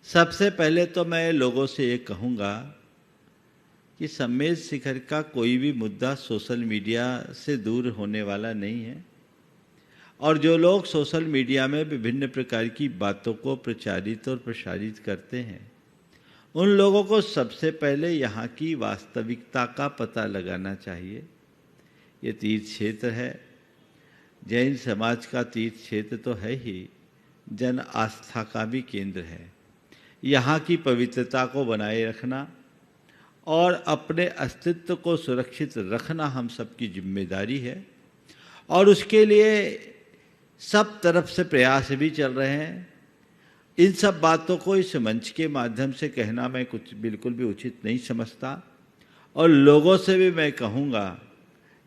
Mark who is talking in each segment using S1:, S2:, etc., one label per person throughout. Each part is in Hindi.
S1: सबसे पहले तो मैं लोगों से ये कहूँगा कि सम्मेद शिखर का कोई भी मुद्दा सोशल मीडिया से दूर होने वाला नहीं है और जो लोग सोशल मीडिया में विभिन्न प्रकार की बातों को प्रचारित और प्रसारित करते हैं उन लोगों को सबसे पहले यहाँ की वास्तविकता का पता लगाना चाहिए। ये तीर्थ क्षेत्र है, जैन समाज का तीर्थ क्षेत्र तो है ही, जन आस्था का भी केंद्र है। यहाँ की पवित्रता को बनाए रखना और अपने अस्तित्व को सुरक्षित रखना हम सबकी जिम्मेदारी है और उसके लिए सब तरफ से प्रयास भी चल रहे हैं। इन सब बातों को इस मंच के माध्यम से कहना मैं कुछ बिल्कुल भी उचित नहीं समझता और लोगों से भी मैं कहूँगा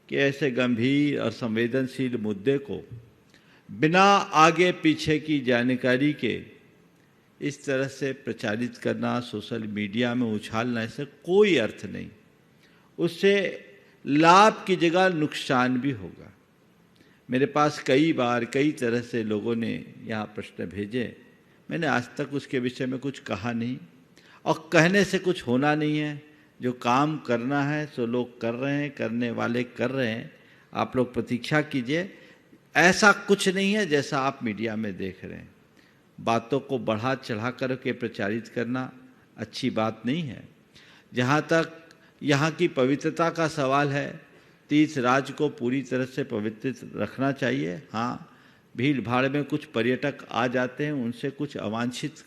S1: कि ऐसे गंभीर और संवेदनशील मुद्दे को बिना आगे पीछे की जानकारी के इस तरह से प्रचारित करना, सोशल मीडिया में उछालना, इससे कोई अर्थ नहीं। उससे लाभ की जगह नुकसान भी होगा। मेरे पास कई बार कई तरह से लोगों ने यहाँ प्रश्न भेजे, मैंने आज तक उसके विषय में कुछ कहा नहीं और कहने से कुछ होना नहीं है। जो काम करना है सो लोग कर रहे हैं, करने वाले कर रहे हैं। आप लोग प्रतीक्षा कीजिए। ऐसा कुछ नहीं है जैसा आप मीडिया में देख रहे हैं। बातों को बढ़ा चढ़ा कर के प्रचारित करना अच्छी बात नहीं है। जहाँ तक यहाँ की पवित्रता का सवाल है, तीर्थ राज को पूरी तरह से पवित्र रखना चाहिए। हाँ, भीड़ भाड़ में कुछ पर्यटक आ जाते हैं, उनसे कुछ अवांछित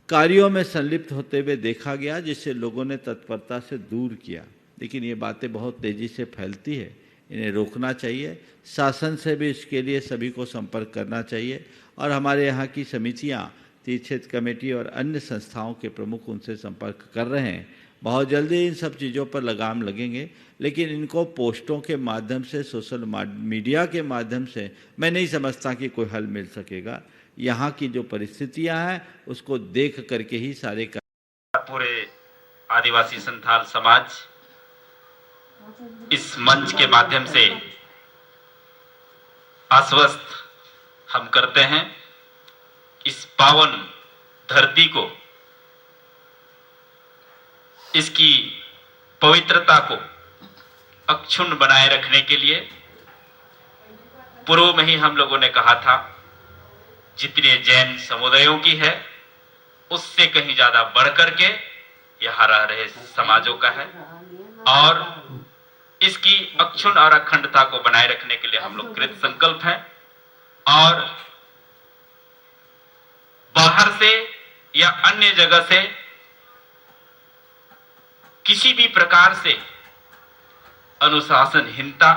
S1: कार्यों में संलिप्त होते हुए देखा गया, जिससे लोगों ने तत्परता से दूर किया। लेकिन ये बातें बहुत तेज़ी से फैलती है, इन्हें रोकना चाहिए। शासन से भी इसके लिए सभी को संपर्क करना चाहिए और हमारे यहाँ की समितियाँ, तीर्थ क्षेत्र कमेटी और अन्य संस्थाओं के प्रमुख उनसे संपर्क कर रहे हैं। बहुत जल्दी इन सब चीज़ों पर लगाम लगेंगे, लेकिन इनको पोस्टों के माध्यम से, सोशल मीडिया के माध्यम से मैं नहीं समझता कि कोई हल मिल सकेगा। यहाँ की जो परिस्थितियाँ हैं उसको देख करके ही सारे
S2: पूरे आदिवासी संथाल समाज इस मंच के माध्यम से आश्वस्त हम करते हैं। इस पावन धरती को, इसकी पवित्रता को अक्षुण्ण बनाए रखने के लिए पूर्व में ही हम लोगों ने कहा था, जितने जैन समुदायों की है उससे कहीं ज्यादा बढ़कर के यहाँ रह रहे समाजों का है और इसकी अक्षुण्ण और अखंडता को बनाए रखने के लिए हम लोग कृत संकल्प हैं और बाहर से या अन्य जगह से किसी भी प्रकार से अनुशासनहीनता,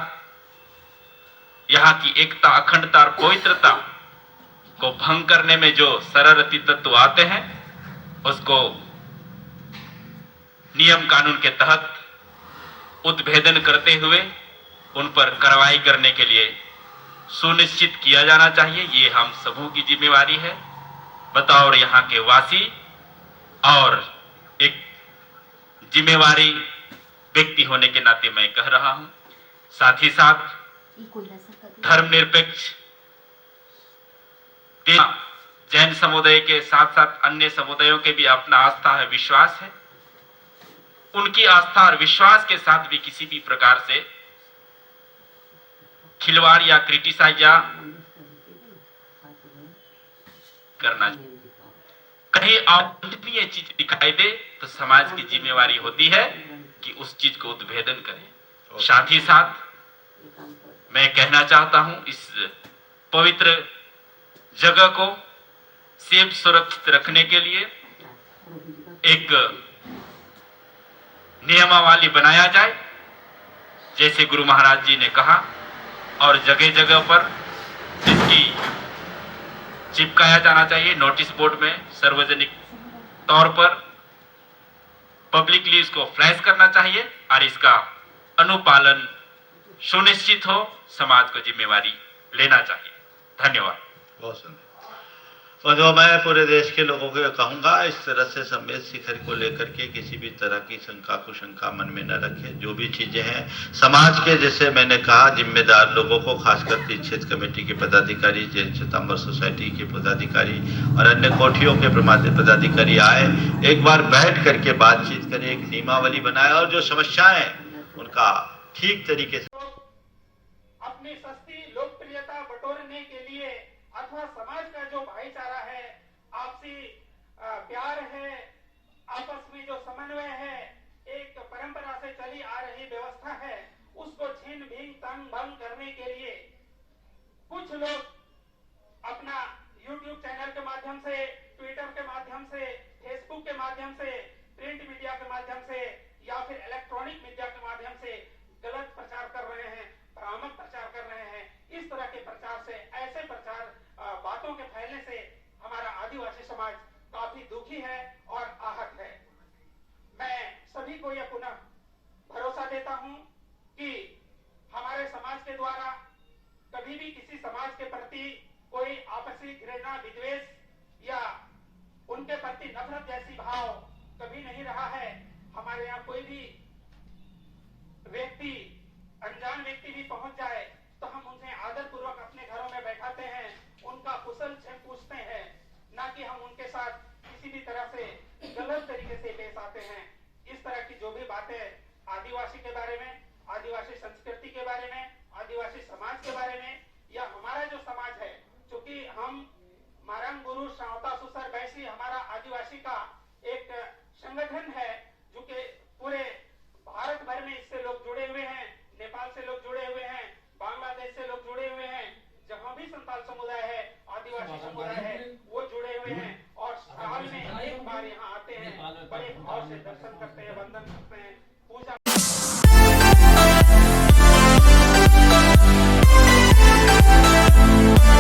S2: यहाँ की एकता, अखंडता और पवित्रता को भंग करने में जो शरारती तत्व आते हैं उसको नियम कानून के तहत उद्भेदन करते हुए उन पर कार्रवाई करने के लिए सुनिश्चित किया जाना चाहिए। ये हम सबों की जिम्मेवारी है, बतौर यहाँ के वासी और एक जिम्मेवारी व्यक्ति होने के नाते मैं कह रहा हूं। साथ ही साथ धर्मनिरपेक्ष जैन समुदाय के साथ साथ अन्य समुदायों के भी अपना आस्था है, विश्वास है। उनकी आस्था और विश्वास के साथ भी किसी भी प्रकार से खिलवाड़ या क्रिटिसाइज या करना, कहीं अवांछनीय चीज दिखाई दे तो समाज की जिम्मेवारी होती है कि उस चीज को उद्भेदन करें। साथ ही साथ मैं कहना चाहता हूं, इस पवित्र जगह को सेफ सुरक्षित रखने के लिए एक नियमावली बनाया जाए, जैसे गुरु महाराज जी ने कहा, और जगह जगह पर इसकी चिपकाया जाना चाहिए नोटिस बोर्ड में, सार्वजनिक तौर पर पब्लिकली इसको फ्लैश करना चाहिए और इसका अनुपालन सुनिश्चित हो, समाज को जिम्मेवारी लेना चाहिए। धन्यवाद।
S1: और जो मैं पूरे देश के लोगों को कहूँगा, इस तरह से सम्मेद शिखर को लेकर के किसी भी तरह की शंका कुशंका मन में न रखें। जो भी चीज़ें हैं समाज के, जैसे मैंने कहा, जिम्मेदार लोगों को, खासकर तीर्थ कमेटी के पदाधिकारी, जैन श्वेतांबर सोसाइटी के पदाधिकारी और अन्य कोठियों के पदाधिकारी आए, एक बार बैठ करके बातचीत करें, एक नियमावली बनाए और जो समस्याएं उनका ठीक तरीके से
S3: अपनी सस्ती लोकप्रियता बटोरने के लिए अथवा समाज का जो भाईचारा है, आपसी प्यार है, आपस में जो समन्वय है, एक परंपरा से चली आ रही व्यवस्था है, उसको छीन भीन तंग भंग करने के लिए कुछ लोग अपना YouTube चैनल के माध्यम से, ट्विटर के माध्यम से, फेसबुक के माध्यम से, प्रिंट मीडिया के माध्यम से या फिर इलेक्ट्रॉनिक मीडिया के माध्यम से गलत प्रचार कर रहे हैं, भ्रामक प्रचार कर रहे हैं। इस तरह के प्रचार से, ऐसे प्रचार बातों के फैलने से हमारा आदिवासी समाज काफी दुखी है और आहत है। मैं सभी को यह पुनः भरोसा देता हूं कि हमारे समाज के द्वारा कभी भी किसी समाज के प्रति कोई आपसी घृणा, विद्वेष या उनके प्रति नफरत जैसी भाव कभी नहीं रहा है। हमारे यहाँ कोई भी व्यक्ति, अनजान व्यक्ति भी पहुंच जाए तो हम उनसे आदर पूर्वक अपने घरों में बैठाते हैं, उनका कुशल क्षेम पूछते हैं, ना कि हम उनके साथ किसी भी तरह से गलत तरीके से पेश आते हैं। इस तरह की जो भी बातें आदिवासी के बारे में, आदिवासी संस्कृति के बारे में, आदिवासी समाज के बारे में, या हमारा जो समाज है, चूंकि हम मारंग गुरु श्रावता सुसर बैसी हमारा आदिवासी का एक संगठन है जो कि पूरे भारत भर में इससे लोग जुड़े हुए हैं, नेपाल से लोग जुड़े हुए हैं, बांग्लादेश से लोग जुड़े हुए हैं, जहां भी संताल समुदाय है, आदिवासी समुदाय है, वो जुड़े हुए हैं और साल में एक बार यहाँ आते हैं, बड़े भाव से दर्शन करते हैं, वंदन करते हैं,